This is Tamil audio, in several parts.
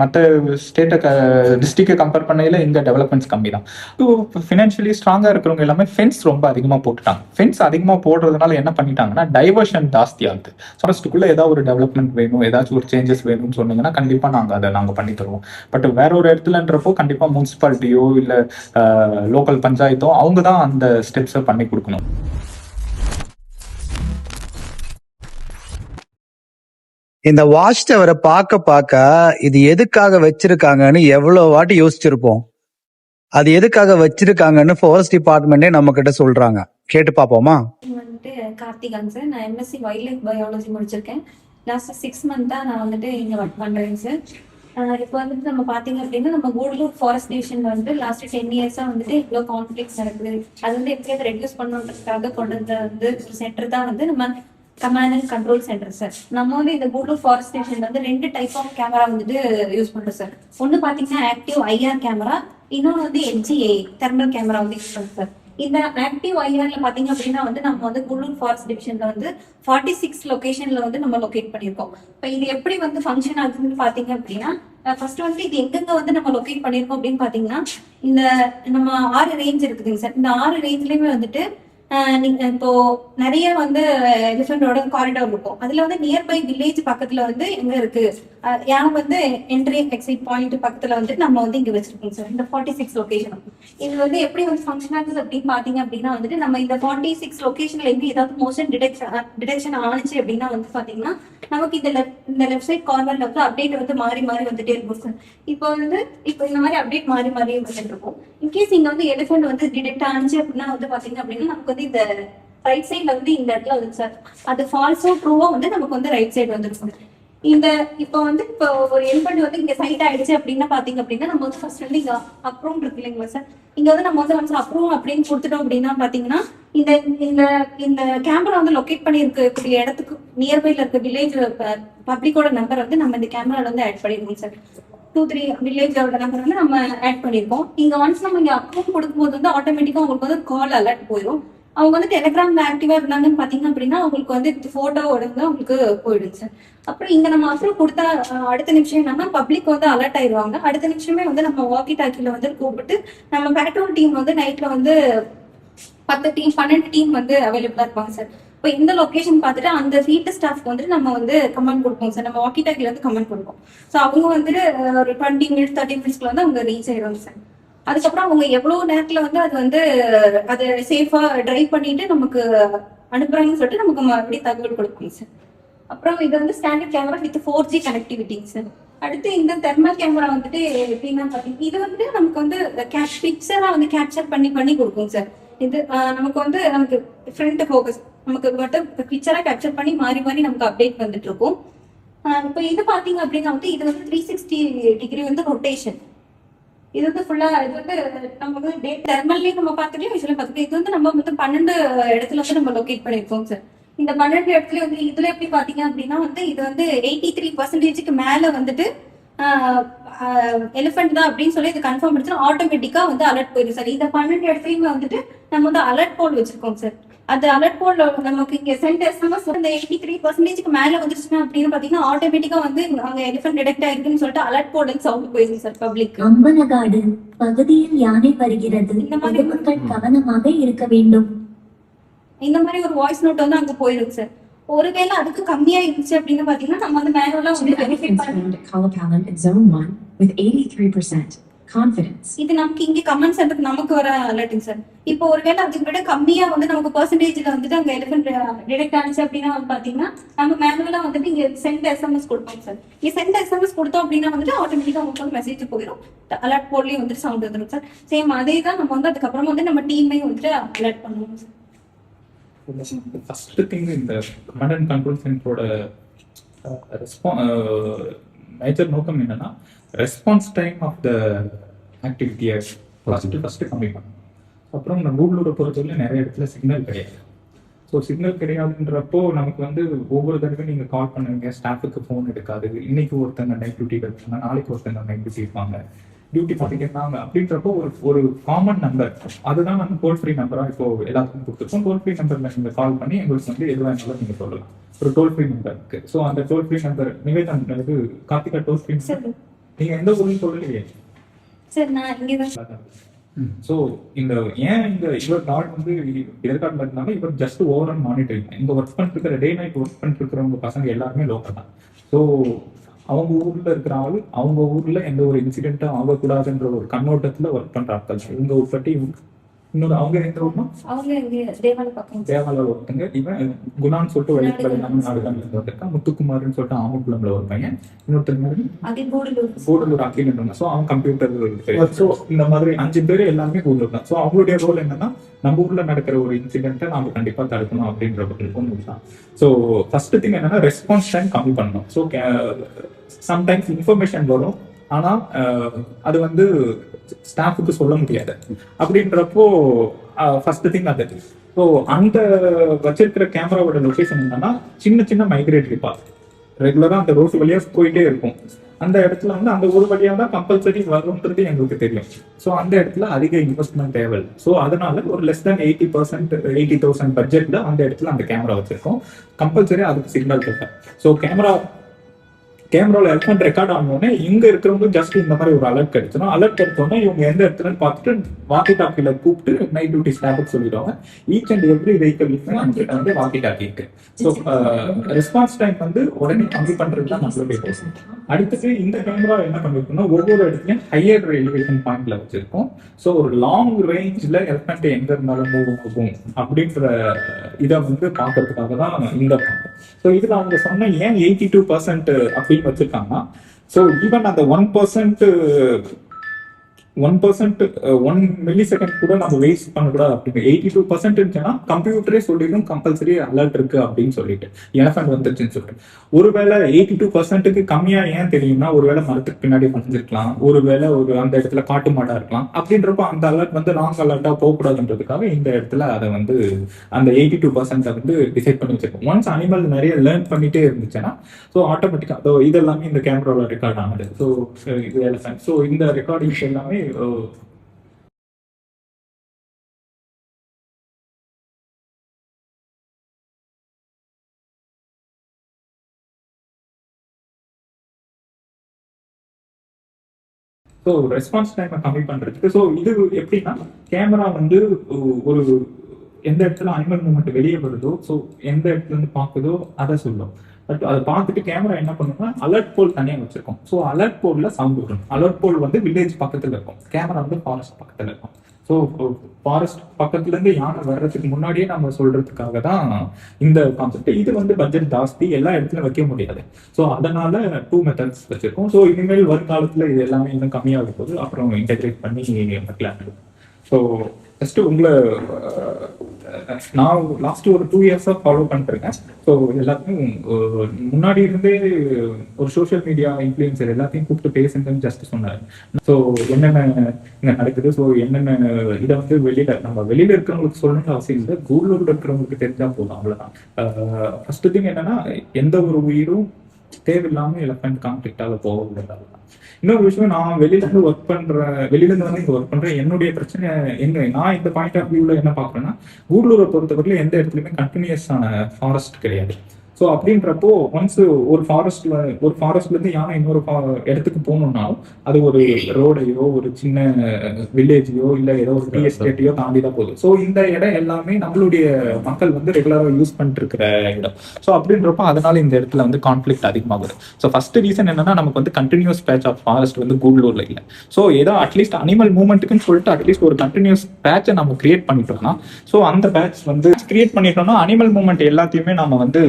மற்ற ஸ்டேட்டை டிஸ்ட்ரிக்டை கம்பேர் பண்ணையில் இங்கே டெவலப்மெண்ட்ஸ் கம்மி தான். ஸோ ஃபினான்ஷியலி ஸ்ட்ராங்காக இருக்கிறவங்க எல்லாமே ஃபென்ஸ் ரொம்ப அதிகமாக போட்டுட்டாங்க. ஃபென்ஸ் அதிகமாக போடுறதுனால என்ன பண்ணிட்டாங்கன்னா டைவர்ஷன் ஜாஸ்தி ஆகுது. ஃபாரஸ்ட்டுக்குள்ளே ஏதாவது ஒரு டெவலப்மெண்ட் வேணும், ஏதாச்சும் ஒரு சேஞ்சஸ் வேணும்னு சொன்னீங்கன்னா கண்டிப்பாக நாங்கள் பண்ணி தருவோம். பட் வேற ஒரு இடத்துலன்றப்போ கண்டிப்பாக முனிசிபாலிட்டியோ இல்லை லோக்கல் பஞ்சாயத்தோ அவங்க தான் அந்த ஸ்டெப்ஸை பண்ணி கொடுக்கணும். இந்த வாட்ச் டவரை பார்க்க இது எதுக்காக வச்சிருக்காங்கன்னு எவ்வளவு வாட்டி யோசிச்சிருப்போம். அது எதுக்காக வச்சிருக்காங்கன்னு ஃபாரஸ்ட் டிபார்ட்மெண்டே நம்ம கிட்ட சொல்றாங்க. கேட்டு பாப்போமா? வந்துட்டு கார்த்திகாங்க சார். நான் எம்எஸ்சி வைல்ட் லைஃப் பயாலஜி முடிச்சிருக்கேன். லாஸ்ட் 6 மந்த்தா நான் வந்துட்டு இங்க ஒர்க் பண்றேங்க சார். இப்போ வந்துட்டு நம்ம பாத்தீங்க அப்படின்னா நம்ம கூடலூர் ஃபாரஸ்ட் ஸ்டேஷன்ல வந்து லாஸ்ட் 10 இயர்ஸா வந்துட்டு இவ்வளவு கான்ஃபிளிக்ஸ் நடக்குது. அது வந்து எப்படி அதை ரெடியூஸ் பண்ணுறதுக்காக கொண்டு வந்த வந்து ஒரு சென்டர் தான் வந்து நம்ம command and control centre sir. நம்ம வந்து இந்த கூடலூர் ஃபாரஸ்ட் ஸ்டேஷன்ல வந்து 2 டைப் ஆஃப் கேமரா வந்துட்டு யூஸ் பண்றோம் சார். ஒன்னு பாத்தீங்கன்னா ஆக்டிவ் ஐஆர் கேமரா, இன்னொன்று வந்து எல்ஜிஏ தெர்மல் கேமரா வந்து யூஸ் பண்றோம் சார். இந்த ஆக்டிவ் ஐஆர்ல பாத்தீங்க அப்படின்னா வந்து நம்ம வந்து கூடலூர் ஃபாரஸ்ட் டிவிஷன்ல வந்து 46 லொகேஷன்ல வந்து நம்ம லொகேட் பண்ணிருக்கோம். இப்போ இது எப்படி வந்து ஃபங்க்ஷன் ஆகுதுன்னு பாத்தீங்க அப்படின்னா ஃபர்ஸ்ட் வந்து இது எங்கெங்க வந்து நம்ம லொகேட் பண்ணிருக்கோம் அப்படின்னு பாத்தீங்கன்னா இந்த நம்ம 6 ரேஞ்ச் இருக்குதுங்க சார். இந்த 6 ரேஞ்ச்லயுமே வந்துட்டு நீங்க இப்போ நிறைய வந்து எலிஃபென்டோட காரிடார் இருக்கும். அதுல வந்து நியர்பை வில்லேஜ் பக்கத்துல வந்து எங்க இருக்கு யானை வந்து என்ட்ரி எக்ஸிட் பாயிண்ட் பக்கத்துல வந்து நம்ம வந்து இங்க வச்சிருக்கோம் சார். இந்த 46 லொகேஷன் இது வந்து எப்படி வந்து ஃபங்க்ஷன் ஆகுது அப்படின்னு பாத்தீங்க அப்படின்னா வந்துட்டு நம்ம இந்த 46 லொகேஷன்ல எங்க ஏதாவது மோஷன் டிடெக்ஷன் ஆனிச்சு அப்படின்னா வந்து பாத்தீங்கன்னா நமக்கு இந்த லெஃப்ட் சைட் கார்னர்ல வந்து அப்டேட் வந்து மாறி மாறி வந்துட்டே இருக்கும் சார். இப்போ இந்த மாதிரி அப்டேட் மாறி மாறி வந்துட்டு இருக்கும். இன்கேஸ் இங்க வந்து எலிஃபென்ட் வந்து டிடெக்ட் ஆனிச்சு அப்படின்னா வந்து பாத்தீங்க அப்படின்னா நமக்கு வந்து இந்த ரைட் சைட்ல வந்து இந்த இடத்துல வந்து சார் அது ஃபால்ஸோ ட்ரூவோ வந்து நமக்கு வந்து ரைட் சைடு வந்துருக்கும். இந்த இப்போ ஒரு எலிஃபென்ட் வந்து இங்க சைட் ஆயிடுச்சு அப்படின்னா பாத்தீங்க அப்படின்னா நம்ம வந்து ஃபர்ஸ்ட் வந்து இங்க அப்ரூவ் இருக்கு இல்லைங்களா சார். இங்க வந்து நம்ம வந்து அப்ரூவ் அப்படின்னு கொடுத்துட்டோம் அப்படின்னா பாத்தீங்கன்னா இந்த இந்த இந்த கேமரா வந்து லொகேட் பண்ணி இருக்கக்கூடிய இடத்துக்கு நியர்பைல இருக்க வில்லேஜ் பப்ளிக்கோட நம்பர் வந்து நம்ம இந்த கேமரால வந்து ஆட் பண்ணிருக்கோம் சார். 2-3 வில்லேஜோட நம்பர் வந்து நம்ம ஆட் பண்ணிருக்கோம். இங்க ஒன்ஸ் நம்ம இங்க அப்ரூவ் கொடுக்கும்போது வந்து ஆட்டோமேட்டிக்கா உங்களுக்கு வந்து கால் அலர்ட் போயிடும். அவங்க வந்து டெலிகிராம்ல ஆக்டிவா இருந்தாங்கன்னு பாத்தீங்க அப்படின்னா அவங்களுக்கு வந்து போட்டோவோட வந்து அவங்களுக்கு போயிடுங்க சார். அப்புறம் இங்க நம்ம அப்ரூவ் கொடுத்தா அடுத்த நிமிஷம் என்னன்னா பப்ளிக் வந்து அலர்ட் ஆயிடுவாங்க. அடுத்த நிமிஷமே வந்து நம்ம வாக்கி டாக்கில வந்து கூப்பிட்டு நம்ம பேட்ரோல் டீம் வந்து நைட்ல வந்து 10 டீம் 12 டீம் வந்து அவைலபிளா இருப்பாங்க சார். இப்போ இந்த லொகேஷன் பார்த்துட்டு அந்த ஃபீல்டு ஸ்டாஃப்க்கு வந்துட்டு நம்ம வந்து கமெண்ட் கொடுப்போம் சார். நம்ம வாக்கி டாக்கில வந்து கமெண்ட் கொடுப்போம். ஸோ அவங்க வந்துட்டு ஒரு 20 மினிட்ஸ் 30 மினிட்ஸ்ல வந்து அவங்க ரீச் ஆயிடுவாங்க சார். அதுக்கப்புறம் அவங்க எவ்வளவு நேரத்துல வந்து அது வந்து அதை சேஃபா டிரைவ் பண்ணிட்டு நமக்கு அனுப்புறாங்கன்னு சொல்லிட்டு நமக்கு மறுபடியும் தகவல் கொடுப்பாங்க சார். அப்புறம் இது வந்து ஸ்டாண்டர்ட் கேமரா வித் 4G கனெக்டிவிட்டிங்க சார். அடுத்து இந்த தெர்மல் கேமரா வந்துட்டு எப்படின்னா பாத்தீங்கன்னா இது வந்து நமக்கு வந்து பிக்சரா வந்து கேப்சர் பண்ணி கொடுக்கும் சார். இது நமக்கு வந்து நமக்கு ஃப்ரண்ட் ஃபோக்கஸ் நமக்கு மட்டும் பிக்சரா கேப்சர் பண்ணி மாறி மாறி நமக்கு அப்டேட் வந்துட்டு இருக்கும். இப்போ இது பாத்தீங்க அப்படின்னா வந்து இது வந்து 360 டிகிரி வந்து ரொட்டேஷன். இது வந்து ஃபுல்லா இது வந்து நம்ம வந்து தெர்மல்லயும் நம்ம பார்த்துட்டு விஷயம் பார்த்துட்டு இது வந்து நம்ம வந்து 12 இடத்துல வந்து நம்ம லொகேட் பண்ணிருக்கோம் சார். இந்த 12 இடத்துல வந்து இதுல எப்படி பாத்தீங்க அப்படின்னா வந்து இது வந்து 83% மேல வந்துட்டு எலிஃபென்ட் தான் அப்படின்னு சொல்லி இது கன்ஃபார்ம் பண்ணிச்சு ஆட்டோமேட்டிக்கா வந்து அலர்ட் போயிடும் சார். இந்த 12 இடத்துலயுமே வந்துட்டு நம்ம வந்து அலர்ட் போல் வச்சிருக்கோம் சார். அது அலர்ட் போர்ட்ல நமக்கு இங்க சென்ட் எஸ்எம்எஸ் வந்து 83% மேல வந்துருச்சுன்னா அப்படின்னு பாத்தீங்கன்னா ஆட்டோமேட்டிக்கா வந்து அங்க எலிஃபென்ட் டிடெக்ட் ஆயிருக்குன்னு சொல்லிட்டு அலர்ட் போர்ட்ல சவுண்ட் போயிடுது சார் பப்ளிக். அம்பலகாடு பகுதியில் யானை வருகிறது, இந்த மாதிரி மக்கள் கவனமாக இருக்க வேண்டும். இந்த மாதிரி ஒரு வாய்ஸ் நோட் வந்து அங்க போயிருக்கு சார். ஒருவேளை அதுக்கு கம்மியா இருந்துச்சு அப்படின்னு பாத்தீங்கன்னா நம்ம வந்து மேனுவலா வந்து வெரிஃபை பண்ணி Confidence. இது நமக்கு இங்க கமெண்ட் சென்டருக்கு நமக்கு வர அலர்ட்டிங் சார். இப்போ ஒருவேளை அதுக்கு விட கம்மியா வந்து நமக்கு பெர்சன்டேஜ்ல வந்துட்டு அங்க எலிஃபென்ட் டிடெக்ட் ஆனிச்சு அப்படின்னா வந்து பாத்தீங்கன்னா நம்ம மேனுவலா வந்துட்டு இங்க சென்ட் எஸ்எம்எஸ் கொடுப்போம் சார். இங்க சென்ட் எஸ்எம்எஸ் கொடுத்தோம் அப்படின்னா வந்துட்டு ஆட்டோமேட்டிக்கா உங்களுக்கு வந்து மெசேஜ் போயிடும். அலர்ட் போர்ட்லயும் வந்துட்டு சவுண்ட் வந்துடும் சார். சேம் அதே தான் நம்ம வந்து அதுக்கப்புறமா வந்து நம்ம டீமையும் வந்துட்டு அலர்ட் பண்ணுவோம் சார். ஃபர்ஸ்ட் திங் இந்த கமாண்ட் அண்ட் கண்ட்ரோல் சென்டரோட மேஜர் நோக்கம் என்னன்னா ரெஸ்பான்ஸ் டைம் ஆஃப் த ஆக்டிவிட்டியை ஃபர்ஸ்ட் கம்மி பண்ணணும். அப்புறம் நம்ம கூகுளோட பொறுத்தவரை நிறைய இடத்துல சிக்னல் கிடையாது. ஸோ சிக்னல் கிடையாதுன்றப்போ நமக்கு வந்து ஒவ்வொரு தடவை நீங்கள் கால் பண்ணுவீங்க, ஸ்டாஃபுக்கு ஃபோன் எடுக்காது. இன்னைக்கு ஒருத்தங்க நைட் டியூட்டி இருப்பாங்க, நாளைக்கு ஒருத்தங்க நைட் டியூட்டி இருப்பாங்க, டியூட்டி பண்ணிக்கிறாங்க. அப்படின்றப்போ ஒரு காமன் நம்பர் அதுதான் வந்து டோல் ஃப்ரீ நம்பராக இப்போ எல்லாத்துக்கும் கொடுத்துருக்கோம். டோல் ஃப்ரீ நம்பர்ல நீங்கள் கால் பண்ணி எங்களுக்கு வந்து எதுவாக இருந்தாலும் நீங்கள் சொல்லலாம். ஒரு டோல் ஃப்ரீ நம்பர் இருக்கு. ஸோ அந்த toll free number Nivedhan Karthika toll free நீங்க எந்த ஊர்னு சொல்லலையே. சார் நான் இங்கே தான். ஸோ இந்த ஏன் இந்த இவர் நாட் வந்து எதிர்காட்டில் இருந்தாலும் இவர் ஜஸ்ட் ஓவரால் மானிட்டரிங். இங்க ஒர்க் பண்ணிருக்கிற டே நைட் ஒர்க் பண்ணிட்டு இருக்கிறவங்க பசங்க எல்லாருமே லோக்கல் தான். ஸோ அவங்க ஊர்ல இருக்கிற ஆள் அவங்க ஊர்ல எந்த ஒரு இன்சிடென்ட்டும் ஆகக்கூடாதுன்ற ஒரு கண்ணோட்டத்துல ஒர்க் பண்ற ஆட்கள். இவங்க உட்பட்டு இன்னொரு அவங்க எந்த ஊர்னா அவங்க இங்கே தேவால பக்கம். தேவால ஒருத்தங்க, இவன் குணான்னு சொல்லிட்டு வழிபட தமிழ்நாடுகள்ல இருந்து வந்திருக்கான். முத்துக்குமார்னு சொல்லிட்டு ஆமக்குளம்ல ஒரு பையன், இன்னொருத்தங்க அதே கூடலூர் கூடலூர் அக்ரிமெண்ட். ஸோ அவன் கம்ப்யூட்டர். ஸோ இந்த மாதிரி 5 பேர் எல்லாமே கூடலூர் தான். ஸோ அவங்களுடைய ரோல் என்னன்னா நம்ம ஊர்ல நடக்கிற ஒரு இன்சிடென்ட்டை நாம கண்டிப்பா தடுக்கணும் அப்படின்ற ஒரு தான். ஸோ ஃபர்ஸ்ட் திங் என்னன்னா ரெஸ்பான்ஸ் டைம் கம்மி பண்ணணும். ஸோ சம்டைம்ஸ் இன்ஃபர்மேஷன் வரும், ஆனா அது வந்து ஸ்டாஃபுக்கு சொல்ல முடியாது. அப்படின்றப்போ ஃபர்ஸ்ட் திங் அது. ஸோ அந்த வச்சிருக்கிற கேமராவோட லொகேஷன் என்னன்னா சின்ன சின்ன மைக்ரேட்டரி பாத் ரெகுலரா அந்த ரோட்டு வழியா போயிட்டே இருக்கும். அந்த இடத்துல வந்து அந்த ஒரு வழியா தான் கம்பல்சரி வரும்ன்றது எங்களுக்கு தெரியும். ஸோ அந்த இடத்துல அதிக இன்வெஸ்ட்மெண்ட் தேவை. ஸோ அதனால ஒரு லெஸ் தேன் 80,000 பட்ஜெட்ல அந்த இடத்துல அந்த கேமரா வச்சிருக்கோம். கம்பல்சரி அதுக்கு சிக்னல் தேவை. ஸோ கேமராவில் எலக்ட்ரான் ரெக்கார்ட் ஆனோடனே இங்க இருக்கிறவங்க ஜஸ்ட் இந்த மாதிரி ஒரு அலர்ட் கிடைச்சிடும். அலர்ட் கிடைச்சோன்னா இவங்க எந்த இடத்துலன்னு பார்த்துட்டு வாக்கி டாக்கில கூப்பிட்டு நைட் டியூட்டி ஸ்டாஃபுக்கு சொல்லிடுவாங்க. ஈச் அண்ட் எவ்ரி வெஹிக்கிள் நம்மகிட்ட வந்து வாக்கி டாக்கி இருக்கு. ஸோ ரெஸ்பான்ஸ் டைம் வந்து உடனே கம்மி பண்றது தான் நம்மளுடைய பேசும். அடுத்தது இந்த கேமரா என்ன பண்ணிருக்கோம்னா ஒவ்வொரு இடத்துலயும் ஹையர் எலிவேஷன் பாயிண்ட்ல வச்சிருக்கோம். ஸோ ஒரு லாங் ரேஞ்ச்ல எலக்ட்ரான் எங்க இருந்தாலும் மூவ் ஆகும் அப்படின்ற இதை வந்து பார்க்கறதுக்காக தான் இந்த பாயிண்ட். ஸோ இதுல அவங்க சொன்ன ஏன் 82% அப்படின்னு வச்சிருக்காங்கன்னா, ஸோ ஈவன் அந்த 1 மில்லி செகண்ட் கூட நம்ம வேஸ்ட் பண்ணக்கூடாது. அப்படின்னு 82% இருந்துச்சுன்னா கம்ப்யூட்டரே சொல்லிடும் கம்பல்சரி அலர்ட் இருக்கு அப்படின்னு சொல்லிட்டு எலஃபண்ட் வந்துருச்சுன்னு சொல்லிட்டு. ஒருவேளை 82%க்கு கம்மியா ஏன் தெரியும்னா, ஒருவேளை மரத்துக்கு பின்னாடி வந்துருக்கலாம், ஒருவேளை அந்த இடத்துல காட்டு மாடா இருக்கலாம். அப்படின்றப்போ அந்த அலர்ட் வந்து ராங் அலர்ட்டா போகக்கூடாதுன்றதுக்காக இந்த இடத்துல அதை வந்து அந்த 82% வந்து டிசைட் பண்ணி வச்சிருக்கோம். ஒன்ஸ் அனிமல் நிறைய லேர்ன் பண்ணிட்டே இருந்துச்சுன்னா ஸோ ஆட்டோமேட்டிக்கா இது எல்லாமே இந்த கேமராவில் ரெக்கார்ட் ஆனது. ஸோ இது எலஃபண்ட். ஸோ இந்த ரெக்கார்டிங்ஸ் எல்லாமே ஸோ ரெஸ்பான்ஸ் டைமை கம்மி பண்றதுக்கு. ஸோ இது எப்படின்னா கேமரா வந்து ஒரு எந்த இடத்துல அனிமல் மூவ்மெண்ட் வெளியே வருதோ, ஸோ எந்த இடத்துல இருந்து பார்க்குதோ அதை சொல்லும். பட் அதை பார்த்துட்டு கேமரா என்ன பண்ணுன்னா அலர்ட் போல் தனியாக வச்சிருக்கோம். ஸோ அலர்ட் போல்ல சவுண்ட் வரும். அலர்ட் போல் வந்து வில்லேஜ் பக்கத்துல இருக்கும், கேமரா வந்து ஃபாரஸ்ட் பக்கத்துல இருக்கும். ஸோ ஃபாரஸ்ட் பக்கத்துல இருந்து யானை வர்றதுக்கு முன்னாடியே நம்ம சொல்றதுக்காக தான் இந்த கான்செப்ட். இது வந்து பட்ஜெட் ஜாஸ்தி, எல்லா இடத்துலயும் வைக்க முடியாது. ஸோ அதனால 2 மெத்தட்ஸ் வச்சிருக்கோம். ஸோ இனிமேல் வருங்காலத்துல இது எல்லாமே இன்னும் கம்மியாக போகுது, அப்புறம் இன்டெகிரேட் பண்ணி வைக்கலாம். ஸோ ஃபர்ஸ்ட் உங்களை நான் லாஸ்ட் ஒரு 2 இயர்ஸா ஃபாலோ பண்ணிருக்கேன். ஸோ எல்லாத்தையும் முன்னாடி இருந்தே ஒரு சோஷியல் மீடியா இன்ஃப்ளூயன்சர் எல்லாத்தையும் கூப்பிட்டு பேசுங்கன்னு ஜஸ்ட் சொன்னார். ஸோ என்னென்ன இங்க நடக்குது, ஸோ என்னென்ன இதை வந்து நம்ம வெளியில இருக்கிறவங்களுக்கு சொல்லணும்னு அவசியம் இல்லை, கூகுளில் இருக்கிறவங்களுக்கு தெரிஞ்சா போதும், அவ்வளவுதான். ஃபர்ஸ்ட் திங் என்னன்னா எந்த ஒரு உயிரும் தேவையில்லாம எலக்ட்ரான் கான்ஃபிளிக்டாக போகக்கூடாது. இன்னொரு விஷயம், நான் வெளியில இருந்து வந்து இங்க ஒர்க் பண்றேன். என்னுடைய பிரச்சனை நான் இந்த பாயிண்ட் ஆஃப் வியூல என்ன பாக்குறேன்னா, கூடலூரை பொறுத்தவரையிலும் எந்த இடத்துலயுமே கண்டினியூஸான ஃபாரஸ்ட் கிடையாது. ஸோ அப்படின்றப்போ ஒன்ஸ் ஒரு ஃபாரஸ்ட்ல இருந்து யானை இன்னொரு இடத்துக்கு போகணும்னாலும் அது ஒரு ரோடையோ ஒரு சின்ன வில்லேஜையோ இல்லை ஏதோ ஒரு டீ எஸ்டேட்டையோ தாண்டி தான் போகுது. ஸோ இந்த இடம் எல்லாமே நம்மளுடைய மக்கள் வந்து ரெகுலராக யூஸ் பண்ணிட்டு இருக்கிற இடம். ஸோ அப்படின்றப்போ அதனால இந்த இடத்துல வந்து கான்ஃபிளிக்ட் அதிகமாகுது. ஸோ ஃபர்ஸ்ட் ரீசன் என்னன்னா, நமக்கு வந்து கண்டினியூஸ் பேட்ச் ஆஃப் ஃபாரஸ்ட் வந்து கூடலூர்ல இல்லை. ஸோ ஏதோ அட்லீஸ்ட் அனிமல் மூவ்மெண்ட்டுக்குன்னு சொல்லிட்டு அட்லீஸ்ட் ஒரு கண்டினியூஸ் பேட்சை நம்ம கிரியேட் பண்ணிட்டோம்னா, ஸோ அந்த பேட்ச் வந்து கிரியேட் பண்ணிட்டோம்னா அனிமல் மூவ்மெண்ட் எல்லாத்தையுமே நம்ம வந்து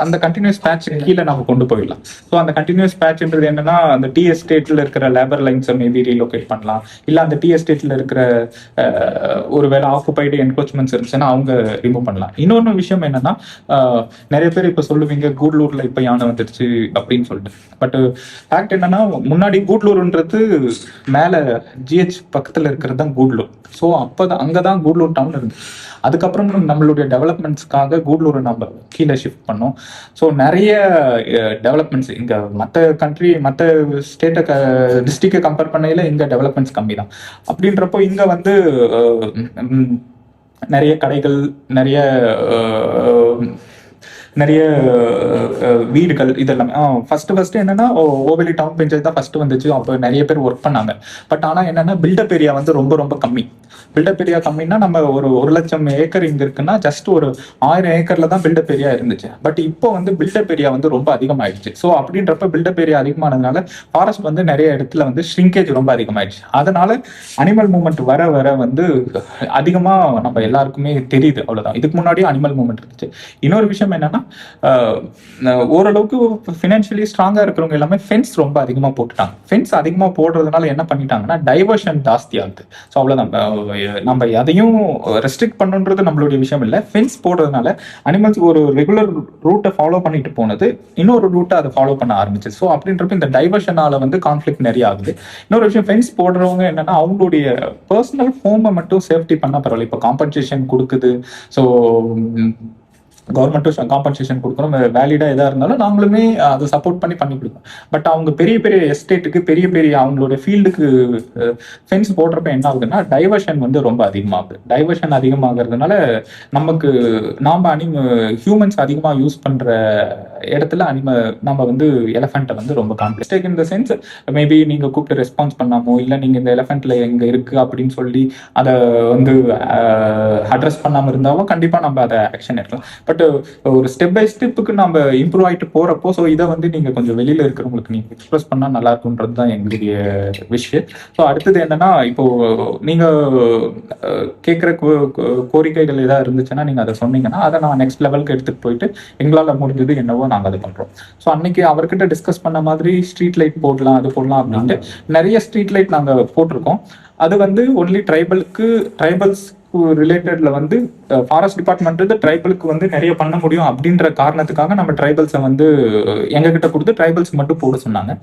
அந்த கண்டினியூஸ் பேட்ச் கீழே நம்ம கொண்டு போயிடலாம். ஸோ அந்த கண்டினியூஸ் பேட்ச்ன்றது என்னன்னா, அந்த டி எஸ்டேட்ல இருக்கிற லேபர் லைன்ஸை மேபி ரீலோகேட் பண்ணலாம், இல்லை அந்த டி எஸ்டேட்ல இருக்கிற ஒருவேளை ஆக்குபைடு என்க்ரோச்மெண்ட்ஸ் இருந்துச்சுன்னா அவங்க ரிமூவ் பண்ணலாம். இன்னொன்று விஷயம் என்னன்னா, நிறைய பேர் இப்போ சொல்லுவீங்க கூடலூர்ல இப்போ யானை வந்துருச்சு அப்படின்னு சொல்லிட்டு. பட் ஃபேக்ட் என்னன்னா, முன்னாடி கூடலூர்ன்றது மேலே ஜிஹெச் பக்கத்தில் இருக்கிறது தான் கூடலூர். ஸோ அப்போதான் அங்கதான் கூடலூர் டவுன் இருந்து, அதுக்கப்புறம் நம்மளுடைய டெவலப்மெண்ட்ஸ்க்காக கூடலூரை நம்ம கீழே ஷிஃப்ட் பண்ணோம். ஸோ நிறைய டெவலப்மெண்ட்ஸ் இங்கே மற்ற ஸ்டேட்டை டிஸ்ட்ரிக்டை கம்பேர் பண்ணையில் இங்கே டெவலப்மெண்ட்ஸ் கம்மி தான். அப்படின்றப்போ இங்கே வந்து நிறைய கடைகள், நிறைய நிறைய வீடுகள் இதெல்லாம் ஃபர்ஸ்ட் என்னன்னா ஓவலி டவுன் பஞ்சாயத்து தான் ஃபர்ஸ்ட் வந்துச்சு. அப்போ நிறைய பேர் ஒர்க் பண்ணாங்க. பட் ஆனால் என்னன்னா பில்டப் ஏரியா வந்து ரொம்ப ரொம்ப கம்மி. பில்டப் ஏரியா கம்மின்னா நம்ம ஒரு 1,00,000 ஏக்கர் இங்க இருக்குன்னா ஜஸ்ட் ஒரு 1000 ஏக்கர்ல தான் பில்டப் ஏரியா இருந்துச்சு. பட் இப்போ வந்து பில்டப் ஏரியா வந்து ரொம்ப அதிகமாயிடுச்சு. ஸோ அப்படின்றப்ப பில்டப் ஏரியா அதிகமானதுனால ஃபாரஸ்ட் வந்து நிறைய இடத்துல வந்து ஷ்ரிங்கேஜ் ரொம்ப அதிகமாயிடுச்சு. அதனால அனிமல் மூவ்மெண்ட் வர வர வந்து அதிகமா நம்ம எல்லாருக்குமே தெரியுது. அவ்வளவுதான். இதுக்கு முன்னாடி அனிமல் மூவ்மெண்ட் இருந்துச்சு. இன்னொரு விஷயம் என்னன்னா ஓரளவுக்கு ஃபினான்ஷியலி ஸ்ட்ராங்கா இருக்கிறவங்க எல்லாமே ஃபென்ஸ் ரொம்ப அதிகமா போட்டுட்டாங்க. ஃபென்ஸ் அதிகமா போடுறதுனால என்ன பண்ணிட்டாங்கன்னா டைவர்ஷன் ஜாஸ்தி ஆகுது. ஸோ அவ்வளவுதான். நம்ம எதையும் ரெஸ்ட்ரிக்ட் பண்ணுன்றது நம்மளுடைய விஷயம் இல்லை. ஃபென்ஸ் போடுறதுனால அனிமல்ஸ் ஒரு ரெகுலர் ரூட்டை ஃபாலோ பண்ணிட்டு போனது இன்னொரு ரூட்டை அதை ஃபாலோ பண்ண ஆரம்பிச்சு. ஸோ அப்படின்றப்ப இந்த டைவர்ஷனால வந்து கான்ஃபிளிக் நிறைய ஆகுது. இன்னொரு விஷயம், ஃபென்ஸ் போடுறவங்க என்னன்னா அவங்களுடைய பர்சனல் ஹோமை மட்டும் சேஃப்டி பண்ணா பரவாயில்ல. இப்போ காம்பன்சேஷன் கொடுக்குது. ஸோ கவர்மெண்ட்டும் காம்பன்சேஷன் கொடுக்கணும். வேலிடா எதா இருந்தாலும் நாங்களுமே அதை சப்போர்ட் பண்ணி கொடுப்போம். பட் அவங்க பெரிய பெரிய எஸ்டேட்டுக்கு பெரிய பெரிய அவங்களோட ஃபீல்டுக்கு ஃபென்ஸ் போடுறப்ப என்ன ஆகுதுன்னா டைவர்ஷன் வந்து ரொம்ப அதிகமாகுது. டைவர்ஷன் அதிகமாகிறதுனால நமக்கு ஹியூமன்ஸ் அதிகமாக யூஸ் பண்ற இடத்துல நம்ம வந்து எலஃபெண்ட்டை வந்து ரொம்ப complex in the sense maybe நீங்க கூப்பிட்டு ரெஸ்பான்ஸ் பண்ணாமோ இல்லை நீங்க இந்த எலஃபெண்ட்ல எங்க இருக்கு அப்படின்னு சொல்லி அதை வந்து அட்ரஸ் பண்ணாம இருந்தாலும் கண்டிப்பா நம்ம அதை ஆக்ஷன் எடுக்கலாம். பட் ஒரு ஸ்டெப் பை ஸ்டெப்புக்கு நம்ம இம்ப்ரூவ் ஆகிட்டு போறப்போ ஸோ இதை வந்து நீங்க கொஞ்சம் வெளியில இருக்கிறவங்களுக்கு நீங்க எக்ஸ்பிரஸ் பண்ணா நல்லா இருக்கும்ன்றது தான் எங்களுடைய விஷயம். ஸோ அடுத்தது என்னன்னா, இப்போ நீங்க கேட்குற கோரிக்கைகள் ஏதாவது இருந்துச்சுன்னா நீங்க அதை சொன்னீங்கன்னா அதை நான் நெக்ஸ்ட் லெவலுக்கு எடுத்துட்டு போயிட்டு எங்களால் முடிஞ்சது என்னவோ நாங்கள் அதை பண்றோம். ஸோ அன்னைக்கு அவர்கிட்ட டிஸ்கஸ் பண்ண மாதிரி ஸ்ட்ரீட் லைட் போடலாம், அது போடலாம் அப்படின்ட்டு நிறைய ஸ்ட்ரீட் லைட் நாங்கள் போட்டிருக்கோம். அது வந்து ஒன்லி ட்ரைபல்ஸ் ரிலேட்டட்ல வந்து ஃபாரஸ்ட் டிபார்ட்மெண்ட் ட்ரைபலுக்கு வந்து நிறைய பண்ண முடியும் அப்படின்ற காரணத்துக்காக நம்ம ட்ரைபல்ஸை வந்து எங்ககிட்ட கொடுத்து ட்ரைபல்ஸ் மட்டும் போட சொன்னாங்க.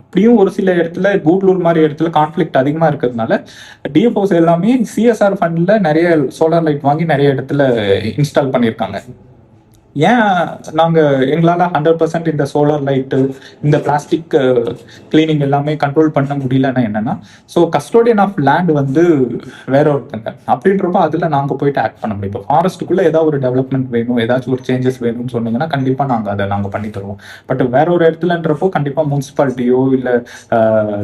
அப்படியும் ஒரு சில இடத்துல கூடலூர் மாதிரி இடத்துல கான்ஃபிளிக்ட் அதிகமா இருக்கிறதுனால டிஎஃப்ஓஸ் எல்லாமே சிஎஸ்ஆர் ஃபண்ட்ல நிறைய சோலார் லைட் வாங்கி நிறைய இடத்துல இன்ஸ்டால் பண்ணியிருக்காங்க. ஏன் எங்களால் 100% இந்த சோலார் லைட்டு இந்த பிளாஸ்டிக் கிளீனிங் எல்லாமே கண்ட்ரோல் பண்ண முடியலன்னா என்னன்னா, ஸோ கஸ்டோடியன் ஆஃப் லேண்ட் வந்து வேற ஒருத்தங்க அப்படின்றப்போ அதில் நாங்கள் போயிட்டு ஆக்ட் பண்ண முடியும். இப்போ ஃபாரஸ்ட்டுக்குள்ளே ஏதாவது ஒரு டெவலப்மெண்ட் வேணும், ஏதாச்சும் ஒரு சேஞ்சஸ் வேணும்னு சொன்னீங்கன்னா கண்டிப்பாக நாங்கள் பண்ணி தருவோம். பட் வேற ஒரு இடத்துலன்றப்போ கண்டிப்பாக முனிசிபாலிட்டியோ இல்லை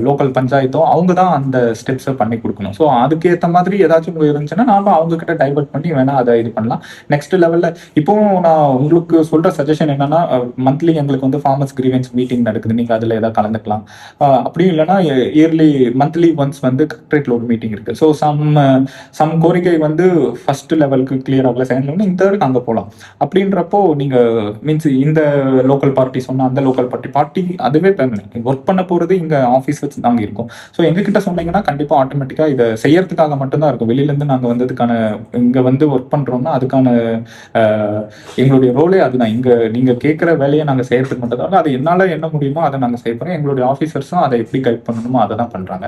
லோக்கல் பஞ்சாயத்தோ அவங்க தான் அந்த ஸ்டெப்ஸை பண்ணி கொடுக்கணும். ஸோ அதுக்கேற்ற மாதிரி ஏதாச்சும் இருந்துச்சுன்னா நாம அவங்க கிட்ட டைவர்ட் பண்ணி வேணா அதை இது பண்ணலாம். நெக்ஸ்ட் லெவலில் இப்போ நான் உங்களுக்கு சொல்ற சஜஷன் என்னன்னா, மந்த்லி எங்களுக்கு வந்து ஃபார்மர்ஸ் கிரீவன்ஸ் மீட்டிங் நடக்குது, நீங்க அதுல ஏதாவது கலந்துக்கலாம். அப்படியும் இல்லைன்னா மந்த்லி ஒன்ஸ் வந்து கலெக்டரேட்ல ஒரு மீட்டிங் இருக்கு. ஸோ சம் கோரிக்கை வந்து ஃபர்ஸ்ட் லெவலுக்கு கிளியர் ஆகல, செகண்ட் லெவல் இந்த தேர்டுக்கு அங்கே போகலாம். அப்படின்றப்போ நீங்க மீன்ஸ் இந்த லோக்கல் பார்ட்டி சொன்னா அந்த லோக்கல் பார்ட்டி அதுவே ஒர்க் பண்ண போறது இங்க ஆஃபீஸர்ஸ் நாங்கள் இருக்கோம். ஸோ எங்ககிட்ட சொன்னீங்கன்னா கண்டிப்பா ஆட்டோமேட்டிக்கா இதை செய்யறதுக்காக மட்டும்தான் இருக்கும். வெளியில இருந்து நாங்கள் வந்ததுக்கான இங்க வந்து ஒர்க் பண்றோம்னா அதுக்கான எங்களுடைய ரோலே அதுதான். நீங்க கேட்குற வேலையை நாங்கள் செய்யறதுக்கு மட்டும் தான். அது என்னால என்ன முடியுமோ அதை நாங்கள் செய்ய போறோம். எங்களுடைய ஆஃபீஸர்ஸும் அதை எப்படி கைட் பண்ணணுமோ அதை தான் பண்றாங்க.